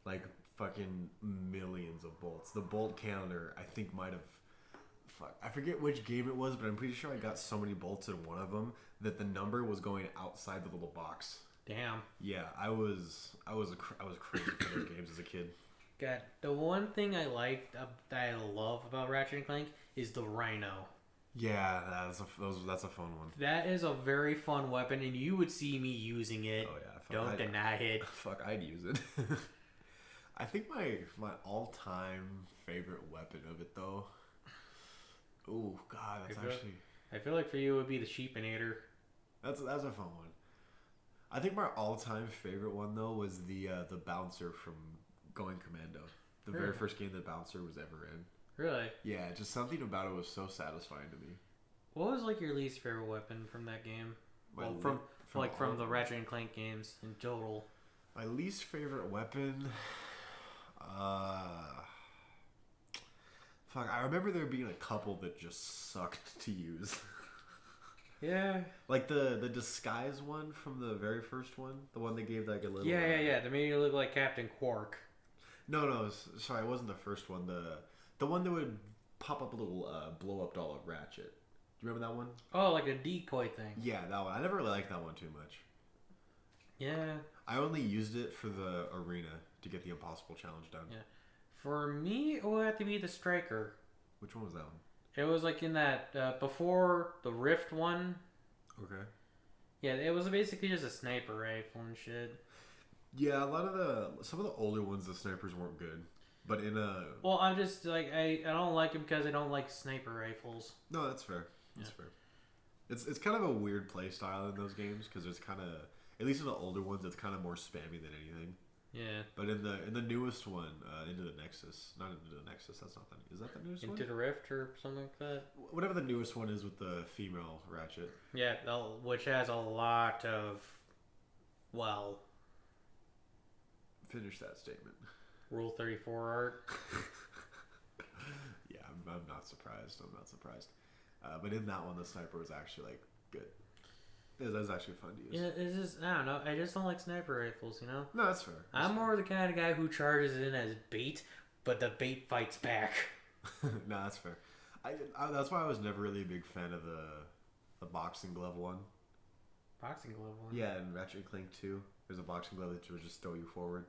Like fucking millions of bolts. The bolt counter I think might have I forget which game it was, but I'm pretty sure I got so many bolts in one of them that the number was going outside the little box. Damn. Yeah, I was crazy for those games as a kid. God, the one thing I like that I love about Ratchet and Clank is the Rhino. Yeah, that's a fun one. That is a very fun weapon, and you would see me using it. Oh yeah, Don't deny it. Fuck, I'd use it. I think my all-time favorite weapon of it though. Oh God, I feel like for you it would be the Sheepinator. That's a fun one. I think my all-time favorite one though was the bouncer from Going Commando. The very first game the bouncer was ever in. Really? Yeah, just something about it was so satisfying to me. What was like your least favorite weapon from that game? From the Ratchet and Clank games in total. My least favorite weapon. Fuck, I remember there being a couple that just sucked to use. Yeah. Like the disguise one from the very first one, the one that gave like a little. Yeah. They made you look like Captain Quark. No, sorry, it wasn't the first one. The one that would pop up a little blow up doll of Ratchet. Do you remember that one? Oh, like a decoy thing. Yeah, that one. I never really liked that one too much. Yeah. I only used it for the arena to get the impossible challenge done. Yeah. For me, it would have to be the Striker. Which one was that one? It was like in that before the Rift one. Okay. Yeah, it was basically just a sniper rifle and shit. Yeah, some of the older ones, the snipers weren't good. But in a... Well, I'm just like I don't like them because I don't like sniper rifles. No, that's fair. That's fair. It's kind of a weird play style in those games because it's kind of, at least in the older ones, it's kind of more spammy than anything. Yeah. But in the newest one, Into the Nexus, not Into the Nexus, that's not is that the newest one? Into the Rift or something like that. Whatever the newest one is with the female Ratchet. Yeah, which has a lot of, well, finish that statement. Rule 34 art. Yeah, I'm not surprised. But in that one, the sniper was actually like good. It was actually fun to use. Yeah, it's just, I don't know. I just don't like sniper rifles, you know? No, that's fair. I'm more the kind of guy who charges in as bait, but the bait fights back. No, that's fair. That's why I was never really a big fan of the boxing glove one. Boxing glove one? Yeah, in Ratchet and Clank 2, there's a boxing glove that would just throw you forward.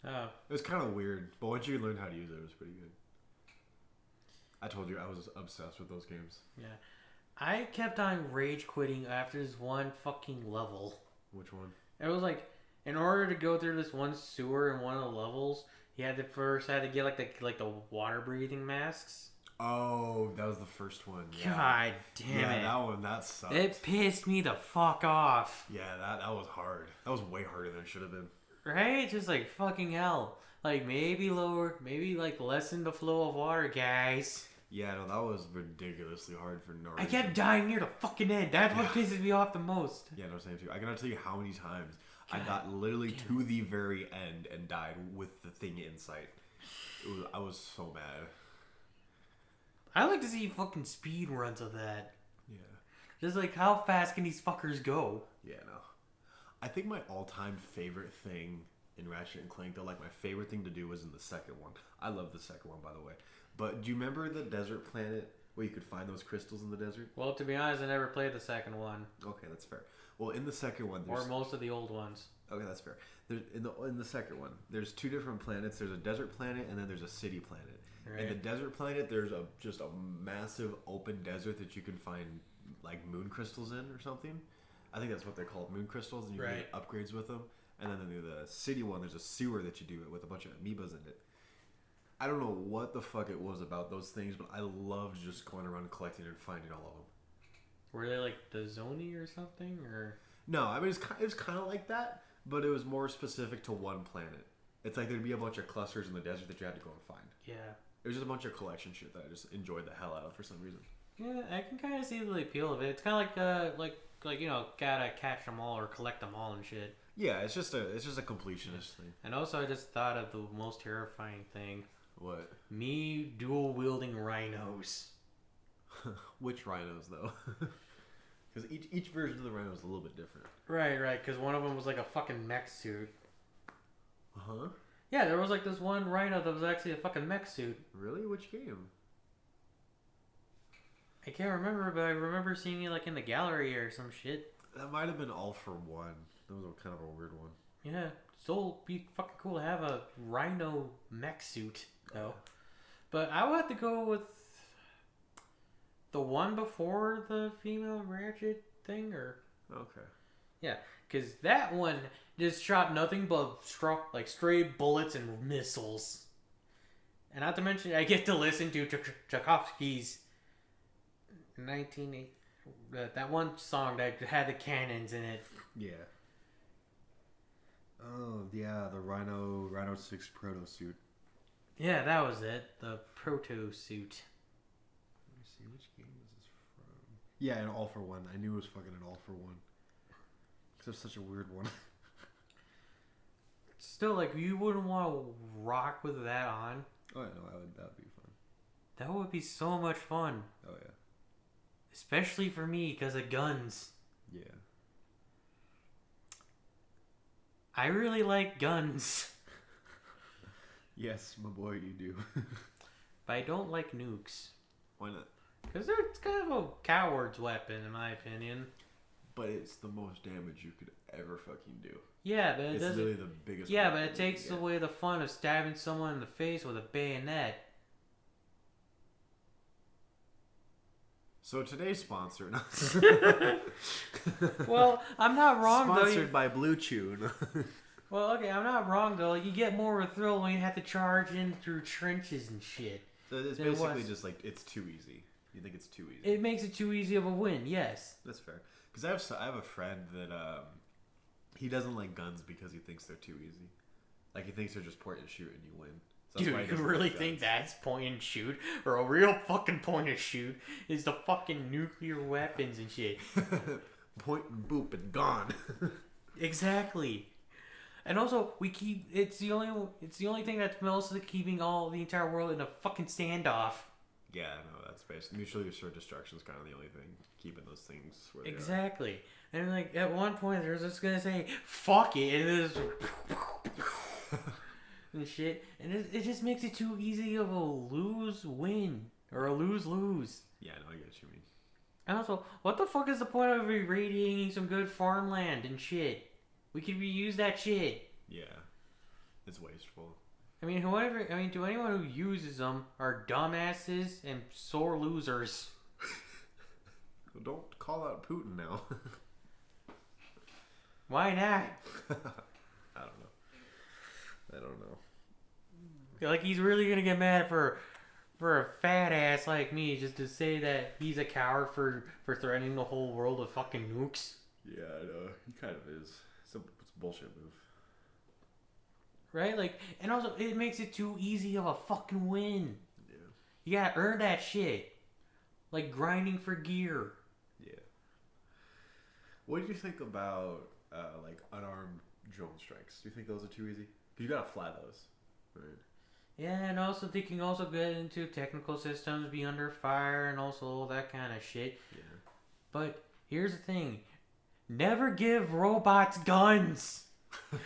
Oh. It was kind of weird, but once you learned how to use it, it was pretty good. I told you I was obsessed with those games. Yeah. I kept on rage quitting after this one fucking level. Which one? It was like, in order to go through this one sewer in one of the levels, you had to get like the water breathing masks. Oh, that was the first one. Yeah. God damn it. Yeah, that sucked. It pissed me the fuck off. Yeah, that was hard. That was way harder than it should have been. Right? Just like fucking hell. Like maybe maybe like lessen the flow of water, guys. Yeah, no, that was ridiculously hard for no reason. I kept dying near the fucking end. That's what pisses me off the most. Yeah, no, same too. I cannot tell you how many times I got literally to the very end and died with the thing in sight. I was so mad. I like to see fucking speed runs of that. Yeah. Just like, how fast can these fuckers go? Yeah, no. I think my all-time favorite thing in Ratchet and Clank, though, like my favorite thing to do was in the second one. I love the second one, by the way. But do you remember the desert planet where you could find those crystals in the desert? Well, to be honest, I never played the second one. Okay, that's fair. Well, in the second one, Or most of the old ones. Okay, that's fair. In the second one, there's two different planets. There's a desert planet and then there's a city planet. Right. In the desert planet, there's just a massive open desert that you can find like moon crystals in or something. I think that's what they're called, moon crystals, and you get upgrades with them. And then in the city one, there's a sewer that you do it with a bunch of amoebas in it. I don't know what the fuck it was about those things, but I loved just going around collecting and finding all of them. Were they like the Zoni or something, or? No, I mean it was kind of like that, but it was more specific to one planet. It's like there'd be a bunch of clusters in the desert that you had to go and find. Yeah. It was just a bunch of collection shit that I just enjoyed the hell out of for some reason. Yeah, I can kind of see the appeal of it. It's kind of like you know, gotta catch them all or collect them all and shit. Yeah, it's just a completionist thing. And also, I just thought of the most terrifying thing. What? Me dual wielding rhinos. Which rhinos though? Because each version of the rhino is a little bit different. Right. Because one of them was like a fucking mech suit. Huh? Yeah, there was like this one rhino that was actually a fucking mech suit. Really? Which game? I can't remember, but I remember seeing it like in the gallery or some shit. That might have been All for One. That was kind of a weird one. Yeah, so be fucking cool to have a rhino mech suit though. But I would have to go with the one before the female Ratchet thing, or okay. Yeah, because that one just shot nothing but straight bullets and missiles. And not to mention, I get to listen to Tchaikovsky's 1980 that one song that had the cannons in it. Yeah. Oh yeah, the Rhino 6 proto suit. Yeah, that was it. The proto suit. Let me see, which game was this from? Yeah, an All for One. I knew it was fucking an All for One. Because it's such a weird one. Still, like, you wouldn't want to rock with that on. Oh yeah, no, that would be fun. That would be so much fun. Oh yeah. Especially for me, because of guns. Yeah. I really like guns. Yes, my boy, you do. But I don't like nukes. Why not? Because it's kind of a coward's weapon, in my opinion. But it's the most damage you could ever fucking do. Yeah, but it doesn't... It's literally the biggest... Yeah, but it takes away the fun of stabbing someone in the face with a bayonet. So today's sponsor... Well, I'm not wrong, though. Sponsored by Blue Chew. Well, okay, I'm not wrong, though. You get more of a thrill when you have to charge in through trenches and shit. So it's basically just like, it's too easy. You think it's too easy. It makes it too easy of a win, yes. That's fair. Because I have a friend that he doesn't like guns because he thinks they're too easy. Like, he thinks they're just point and shoot and you win. So dude, you really think that's point and shoot? Or a real fucking point and shoot is the fucking nuclear weapons and shit. Point and boop and gone. Exactly. And also, it's the only thing that's mostly keeping the entire world in a fucking standoff. Yeah, no, that's basically mutually assured destruction is kind of the only thing keeping those things where they exactly. Are. And like at one point, they're just gonna say "fuck it" and just and shit, and it just makes it too easy of a lose-win or a lose-lose. Yeah, I know, I get what you mean. And also, what the fuck is the point of irradiating some good farmland and shit? We could reuse that shit. Yeah, it's wasteful. To anyone who uses them are dumbasses and sore losers. Well, don't call out Putin now. Why not? I don't know. Like, he's really gonna get mad for for a fat ass like me just to say that he's a coward for threatening the whole world with fucking nukes. Yeah, I know. He kind of is. It's a bullshit move. Right? Like, and also, it makes it too easy of a fucking win. Yeah. You gotta earn that shit. Like grinding for gear. Yeah. What do you think about, like, unarmed drone strikes? Do you think those are too easy? Because you gotta fly those, right? Yeah, and also they can also get into technical systems, be under fire, and also all that kind of shit. Yeah. But here's the thing. Never give robots guns.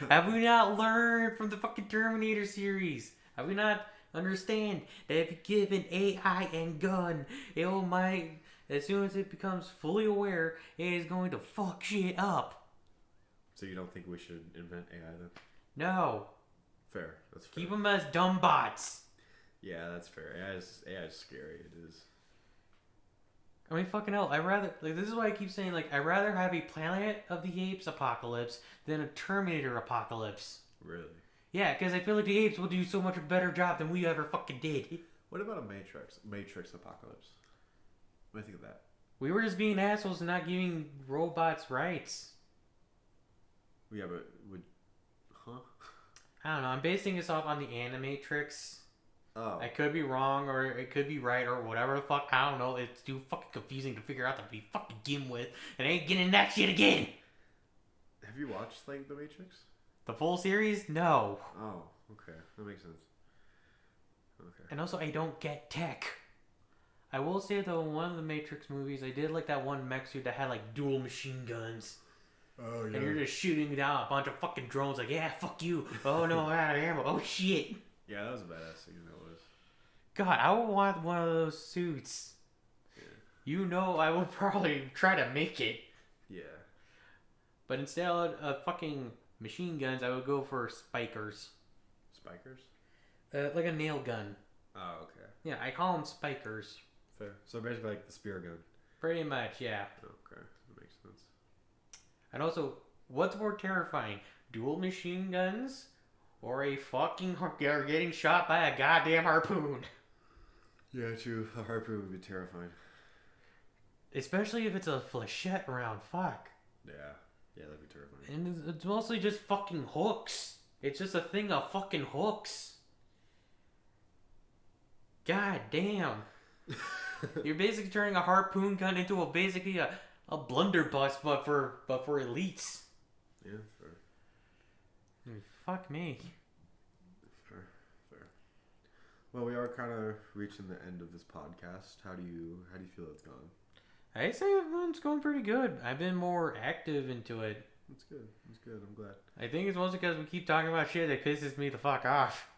Have we not learned from the fucking Terminator series? Have we not understand that if you give an AI and gun, it might, as soon as it becomes fully aware, it is going to fuck shit up. So you don't think we should invent AI then? No. Fair. That's fair. Keep them as dumb bots. Yeah, that's fair. AI is scary. It is. I mean, fucking hell, this is why I keep saying, like, I'd rather have a Planet of the Apes apocalypse than a Terminator apocalypse. Really? Yeah, because I feel like the apes will do so much a better job than we ever fucking did. What about a Matrix apocalypse? What do you think of that? We were just being assholes and not giving robots rights. Yeah, but I don't know, I'm basing this off on the Animatrix. Oh. I could be wrong, or it could be right, or whatever the fuck. I don't know. It's too fucking confusing to figure out to be fucking begin with, and I ain't getting that shit again. Have you watched, like, The Matrix? The full series? No. Oh, okay. That makes sense. Okay. And also, I don't get tech. I will say, though, in one of the Matrix movies, I did like that one mech suit that had, like, dual machine guns. Oh, yeah. And you're just shooting down a bunch of fucking drones like, yeah, fuck you. Oh, no, I'm out of ammo. Oh, shit. Yeah, that was a badass scene, that was. God, I would want one of those suits. Yeah. You know I would probably try to make it. Yeah. But instead of fucking machine guns, I would go for spikers. Spikers? Like a nail gun. Oh, okay. Yeah, I call them spikers. Fair. So basically like the spear gun. Pretty much, yeah. Okay, that makes sense. And also, what's more terrifying? Dual machine guns? Or a fucking or getting shot by a goddamn harpoon? Yeah, true. A harpoon would be terrifying. Especially if it's a flechette round. Fuck. Yeah. Yeah, that'd be terrifying. And it's mostly just fucking hooks. It's just a thing of fucking hooks. God damn. You're basically turning a harpoon gun into basically a blunderbuss, but for elites. Yeah, fair. Fuck me. Fair. Well, we are kind of reaching the end of this podcast. How do you feel it's gone? I say it's going pretty good. I've been more active into it. It's good. I'm glad. I think it's mostly because we keep talking about shit that pisses me the fuck off.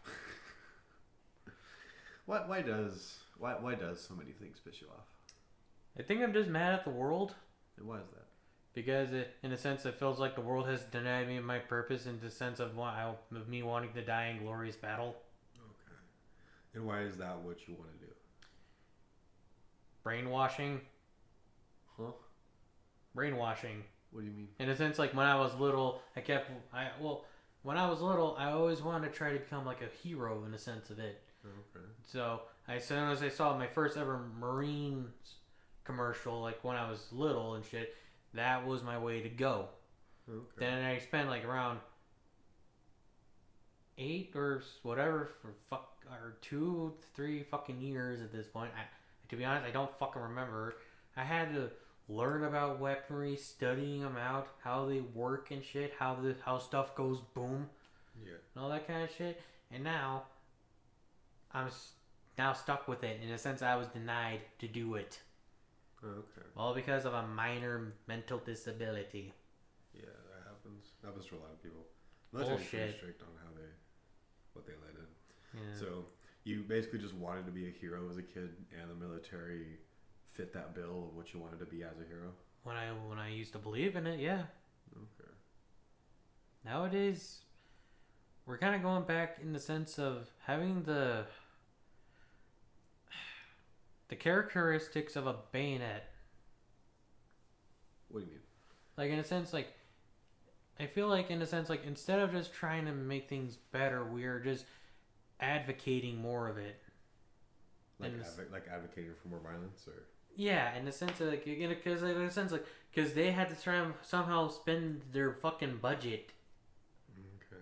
Why does so many things piss you off? I think I'm just mad at the world. And why is that? Because in a sense, it feels like the world has denied me my purpose in the sense of me wanting to die in glorious battle. Okay. And why is that what you want to do? Brainwashing. Huh? Brainwashing. What do you mean? In a sense, like when I was little, when I was little, I always wanted to try to become like a hero in a sense of it. Okay. So as soon as I saw my first ever Marines commercial, like when I was little and shit, that was my way to go. Okay. Then I spent like around 8 or whatever or 2-3 fucking years at this point. To be honest, I don't fucking remember. I had to learn about weaponry, studying them out, how they work and shit, how stuff goes boom, Yeah. and all that kind of shit. And now I'm now stuck with it. In a sense, I was denied to do it. Okay. All because of a minor mental disability. Yeah, that happens. That happens to a lot of people. Military's pretty strict on what they let in. Yeah. So you basically just wanted to be a hero as a kid, and the military fit that bill of what you wanted to be as a hero. When I used to believe in it, yeah. Okay. Nowadays, we're kind of going back in the sense of having the characteristics of a bayonet. What do you mean? Like in a sense, like I feel like in a sense, like instead of just trying to make things better, we're just advocating more of it. Like like advocating for more violence, or yeah, in the sense of like, because they had to try and somehow spend their fucking budget. okay.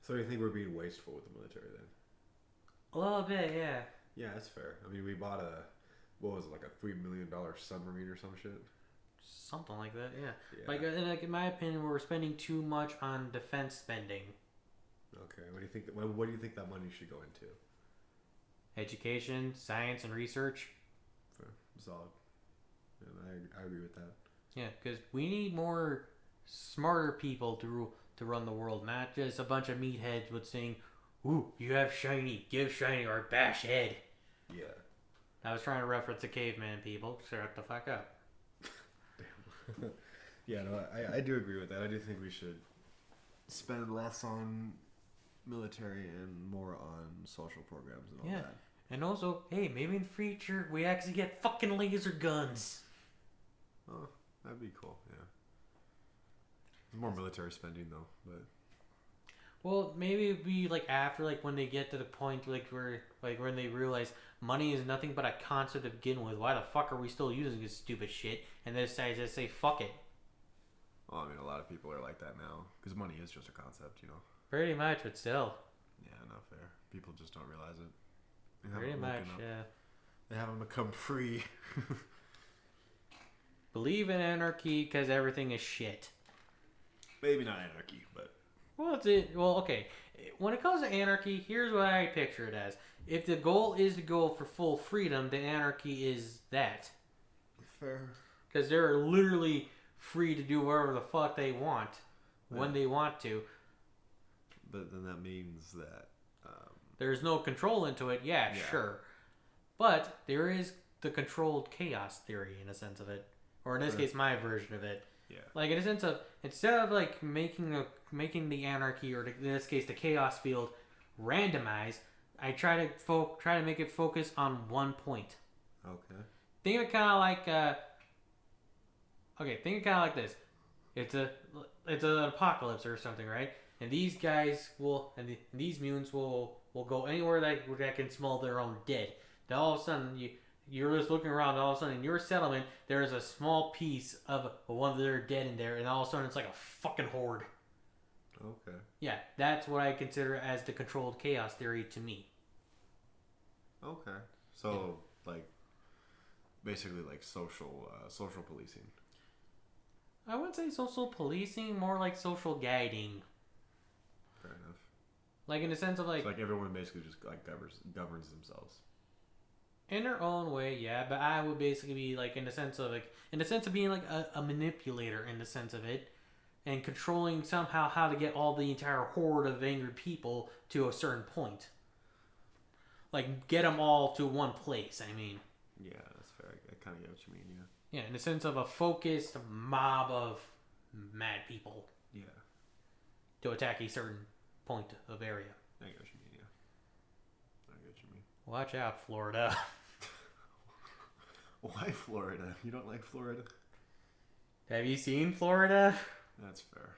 So do you think we're being wasteful with the military then? A little bit, yeah. Yeah, that's fair. I mean, we bought what was it, like a $3 million submarine or some shit? Something like that, yeah. Yeah. Like in my opinion, we're spending too much on defense spending. Okay, what do you think? What do you think that money should go into? Education, science, and research. Fair. Solid. And I agree with that. Yeah, because we need more smarter people to run the world, not just a bunch of meatheads with saying, "Ooh, you have shiny, give shiny, or bash head." Yeah. I was trying to reference the caveman people. Shut the fuck up. Damn. Yeah, no, I do agree with that. I do think we should spend less on military and more on social programs and all that. And also, hey, maybe in the future we actually get fucking laser guns. Oh, that'd be cool. Yeah. More military spending though, but. Well, maybe it'd be like after, like when they get to the point like where, like when they realize money is nothing but a concept to begin with. Why the fuck are we still using this stupid shit? And they decide to say fuck it. Well, I mean, a lot of people are like that now because money is just a concept, you know. Pretty much, but still. Yeah, not fair. People just don't realize it. Pretty much, yeah. They haven't become free. Believe in anarchy because everything is shit. Maybe not anarchy, but. Well, okay. When it comes to anarchy, here's what I picture it as. If the goal is to go for full freedom, then anarchy is that. Fair. Because they're literally free to do whatever the fuck they want, when they want to. But then that means that... there's no control into it, yeah, sure. But there is the controlled chaos theory, in a sense of it. Or in this case, my version of it. Yeah. Like, in a sense of, instead of, like, making the anarchy, or in this case, the chaos field, randomized, I try to make it focus on one point. Okay. Think of it kind of like, think of it kind of like this. It's an apocalypse or something, right? And these guys these mutants will go anywhere that can smell their own dead. Then all of a sudden, you're just looking around, and all of a sudden in your settlement, there is a small piece of one of their dead in there, and all of a sudden it's like a fucking horde. Okay. Yeah, that's what I consider as the controlled chaos theory to me. Okay. So, like, basically like social policing. I wouldn't say social policing, more like social guiding. Fair enough. Like in the sense of like... So like everyone basically just like governs themselves. In their own way, yeah, but I would basically be like in the sense of being like a manipulator in the sense of it, and controlling somehow how to get all the entire horde of angry people to a certain point. Like get them all to one place. I mean. Yeah, that's fair. I kind of get what you mean. Yeah. Yeah, in the sense of a focused mob of mad people. Yeah. To attack a certain point of area. I get what you mean. Yeah. I get what you mean. Watch out, Florida. Why Florida? You don't like Florida? Have you seen Florida? That's fair.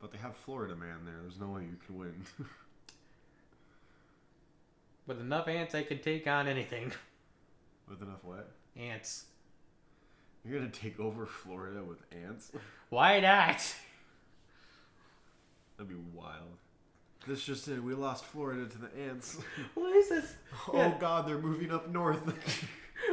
But they have Florida Man there. There's no way you can win. With enough ants, I can take on anything. With enough what? Ants. You're gonna take over Florida with ants? Why not? That'd be wild. This just said we lost Florida to the ants. What is this? Oh God, they're moving up north.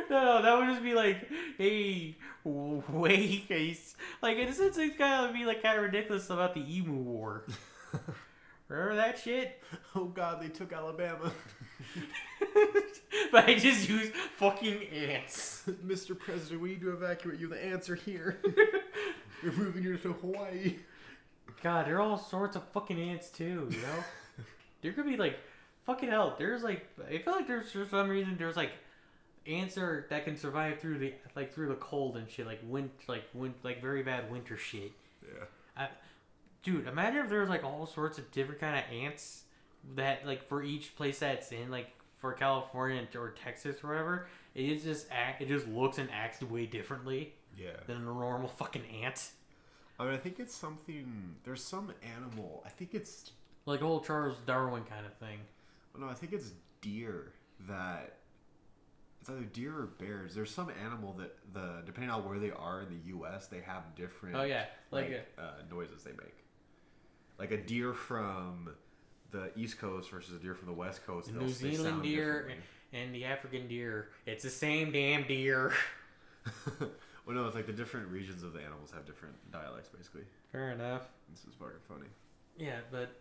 No, that would just be like, hey, wait, guys. Like, in a sense, it's kind of be like kind of ridiculous about the Emu War. Remember that shit? Oh God, they took Alabama. But I just used fucking ants. Mr. President, we need to evacuate you. The ants are here. We're moving you to Hawaii. God, there are all sorts of fucking ants too, you know? There could be like, fucking hell, there's like, I feel like there's, for some reason, there's like, ants that can survive through the cold and shit, like very bad winter shit. Yeah. Dude, imagine if there was like all sorts of different kind of ants that like for each place that's in, like for California or Texas or whatever, it just looks and acts way differently. Yeah. Than a normal fucking ant. I mean, I think it's something. There's some animal. I think it's like old Charles Darwin kind of thing. No, I think it's deer. that it's either deer or bears. There's some animal that depending on where they are in the U.S., they have different. Oh yeah, noises they make. Like a deer from the East Coast versus a deer from the West Coast. The New Zealand deer and the African deer. It's the same damn deer. Well, no, it's like the different regions of the animals have different dialects, basically. Fair enough. This is fucking funny. Yeah, but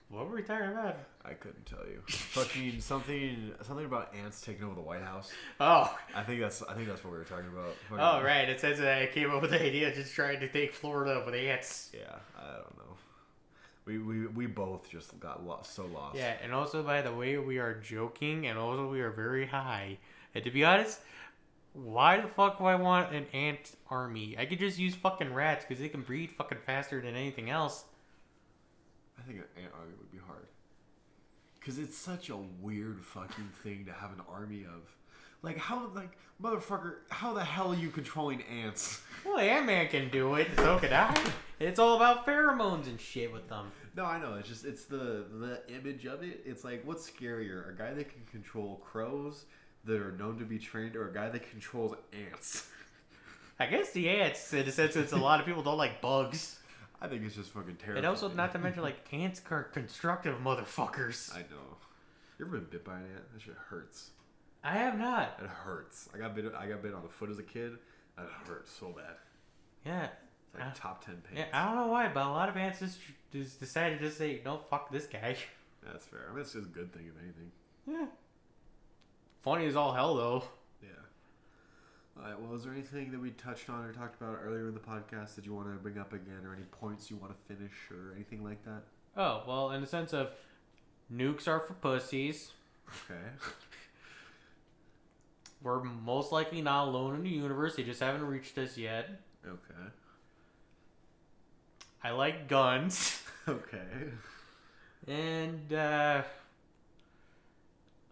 what were we talking about? I couldn't tell you. Fucking something about ants taking over the White House. Oh, I think that's what we were talking about. Oh, right. It says that I came up with the idea of just trying to take Florida with ants. Yeah, I don't know. We both just got so lost. Yeah, and also by the way, we are joking, and also we are very high. And to be honest, why the fuck do I want an ant army? I could just use fucking rats because they can breed fucking faster than anything else. I think an ant army would be hard. Because it's such a weird fucking thing to have an army of. Like, motherfucker, how the hell are you controlling ants? Well, Ant-Man can do it, so can I. It's all about pheromones and shit with them. No, I know. It's the image of it. It's like, what's scarier? A guy that can control crows that are known to be trained, or a guy that controls ants? I guess the ants, in a sense, it's a lot of people don't like bugs. I think it's just fucking terrible. And also, not to mention, like, ants are constructive motherfuckers. I know. You ever been bit by an ant? That shit hurts. I have not. It hurts. I got bit on the foot as a kid. That hurt so bad. Yeah. It's like top 10 pains. Yeah, I don't know why, but a lot of ants just decided to say, no, fuck this guy. That's fair. I mean, it's just a good thing, if anything. Yeah. Funny as all hell, though. Yeah. Alright, well, is there anything that we touched on or talked about earlier in the podcast that you want to bring up again, or any points you want to finish, or anything like that? Oh, well, in the sense of, nukes are for pussies. Okay. We're most likely not alone in the universe. They just haven't reached us yet. Okay. I like guns. Okay. And,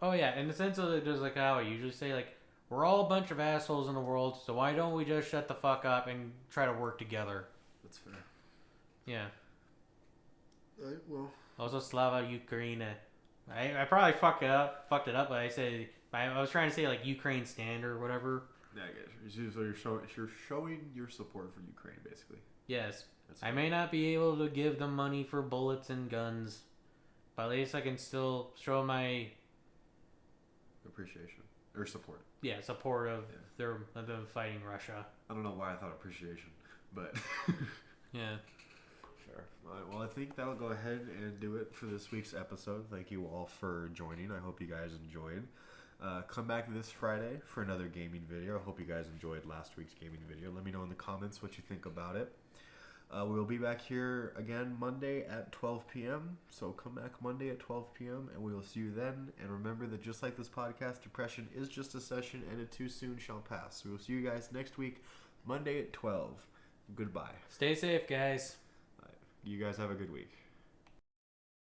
oh yeah, in the sense of just like how I usually say, like, we're all a bunch of assholes in the world, so why don't we just shut the fuck up and try to work together? That's fair. Yeah. Alright, well. Also, Slava Ukraine. I probably fucked it up, but I was trying to say like Ukraine stand or whatever. Yeah, I get you. So you're showing your support for Ukraine, basically. Yes. I may not be able to give them money for bullets and guns, but at least I can still show my appreciation or support. Yeah, support of them fighting Russia. I don't know why I thought appreciation, but yeah. Fair. All right, well, I think that'll go ahead and do it for this week's episode. Thank you all for joining. I hope you guys enjoyed. Come back this Friday for another gaming video. I hope you guys enjoyed last week's gaming video. Let me know in the comments what you think about it. We'll be back here again Monday at 12 p.m. So come back Monday at 12 p.m. and we will see you then. And remember that just like this podcast, depression is just a session and it too soon shall pass. So we'll see you guys next week, Monday at 12. Goodbye. Stay safe, guys. You guys have a good week.